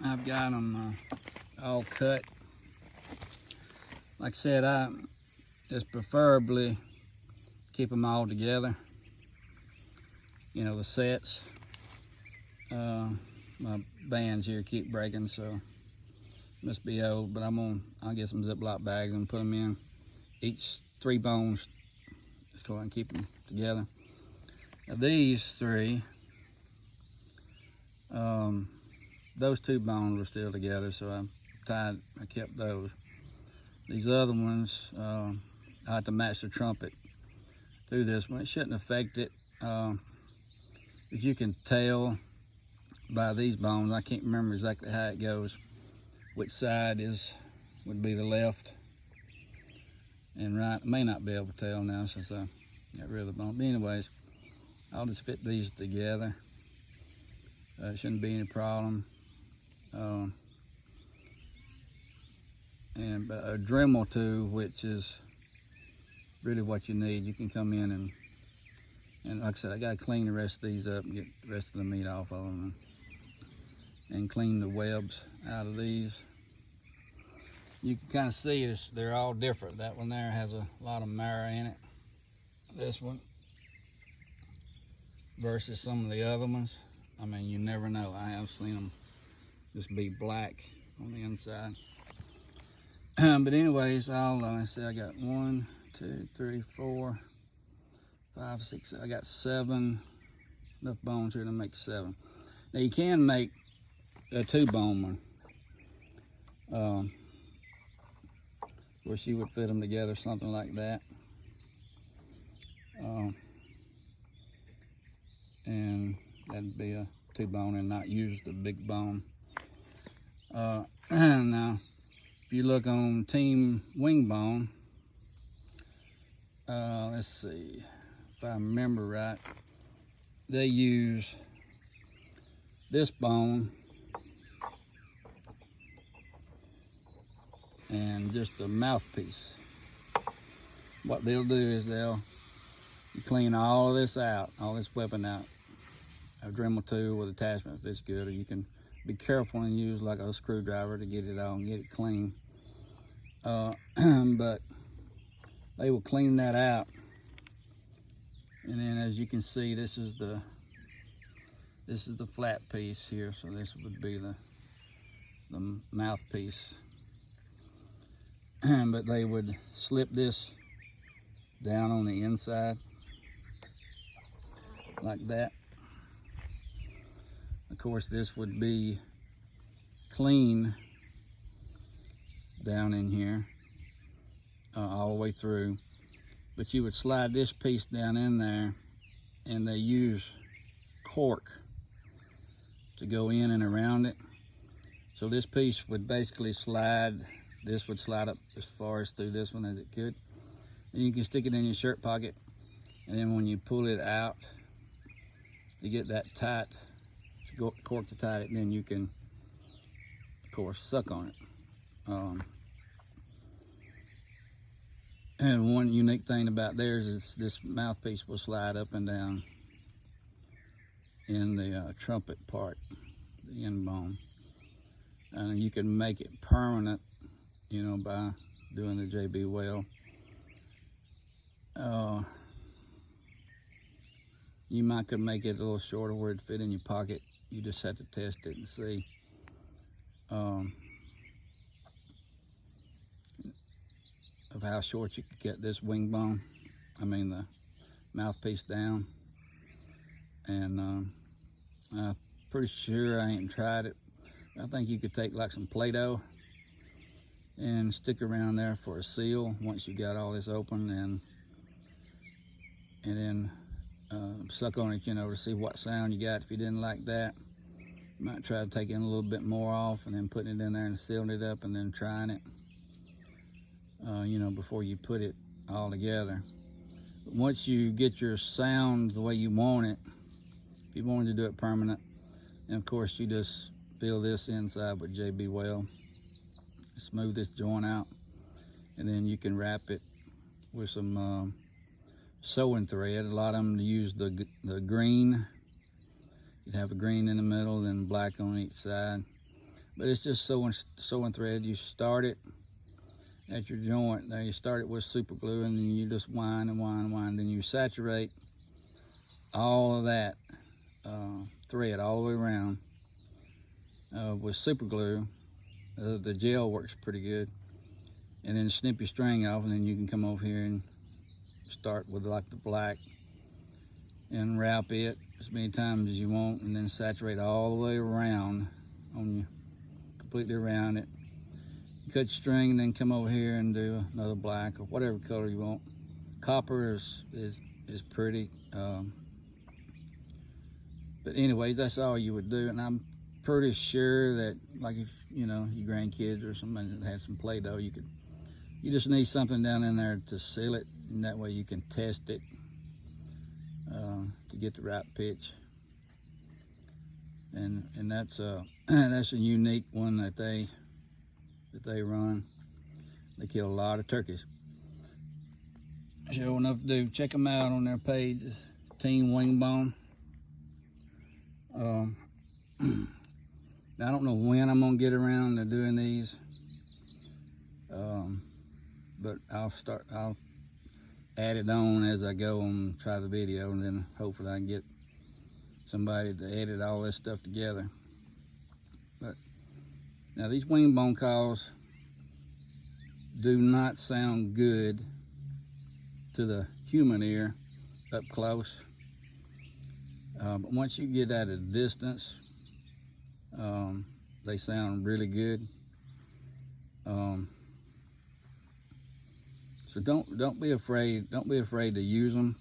I've got them all cut. Like I said, I just preferably keep them all together. You know, the sets. My bands here keep breaking, so must be old, but I'll get some Ziploc bags and put them in. Each 3 bones. Let's go ahead and keep them together. Now these 3, those 2 bones were still together, so I kept those. These other ones, I had to match the trumpet through this one. It shouldn't affect it. As you can tell by these bones, I can't remember exactly how it goes, which side would be the left and right. I may not be able to tell now since I got rid of the bone. But anyways, I'll just fit these together. It shouldn't be any problem. And a Dremel too, which is really what you need. You can come in and like I said, I gotta clean the rest of these up and get the rest of the meat off of them and clean the webs out of these. You can kind of see this, they're all different. That one there has a lot of marrow in it. This one versus some of the other ones. I mean, you never know. I have seen them just be black on the inside. But anyways, let's see, I got 1, 2, 3, 4, 5, 6, I got 7, enough bones here to make 7. Now you can make a 2-bone one. Wish you would fit them together, something like that. And that'd be a 2-bone and not use the big bone. Now, if you look on Team Wingbone, let's see, if I remember right, they use this bone and just a mouthpiece. What they'll do is you clean all of this out, all this weapon out. A Dremel tool with attachment if it's good, or you can be careful and use like a screwdriver to get it out and get it clean. But they will clean that out, and then as you can see, this is the flat piece here, so this would be the mouthpiece. But they would slip this down on the inside like that. Of course, this would be clean down in here all the way through, but you would slide this piece down in there, and they use cork to go in and around it. So this piece would basically slide, this would slide up as far as through this one as it could, and you can stick it in your shirt pocket, and then when you pull it out to get that tight, cork to tie it, then you can of course suck on it. And one unique thing about theirs is this mouthpiece will slide up and down in the trumpet part, the end bone. And you can make it permanent, you know, by doing the JB well. You might could make it a little shorter where it fit in your pocket. You just have to test it and see. Of how short you could get this wing bone, the mouthpiece down. And I'm pretty sure, I ain't tried it, I think you could take like some Play-Doh and stick around there for a seal once you got all this open, and then suck on it, you know, to see what sound you got. If you didn't like that, you might try to take in a little bit more off and then putting it in there and sealing it up and then trying it, you know, before you put it all together. But once you get your sound the way you want it, if you wanted to do it permanent, and of course you just fill this inside with JB Well, smooth this joint out, and then you can wrap it with some sewing thread. A lot of them use the green. You'd have a green in the middle, then black on each side. but it's just sewing thread. You start it at your joint. Now you start it with super glue, and then you just wind and wind and wind. Then you saturate all of that thread all the way around with super glue. The gel works pretty good. And then snip your string off, and then you can come over here and start with like the black and wrap it as many times as you want, and then saturate all the way around on you, completely around it. Cut your string, and then come over here and do another black or whatever color you want. Copper is pretty. But anyways, that's all you would do. And I'm pretty sure that, like, if you know your grandkids or somebody that had some Play-Doh, you just need something down in there to seal it, and that way you can test it to get the right pitch. And that's that's a unique one that they run. They kill a lot of turkeys. Sure enough to do. Check them out on their page, Team Wingbone. I don't know when I'm gonna get around to doing these, but I'll add it on as I go and try the video, and then hopefully I can get somebody to edit all this stuff together. But now these Wingbone calls do not sound good to the human ear up close, but once you get at a distance, they sound really good. So don't be afraid to use them.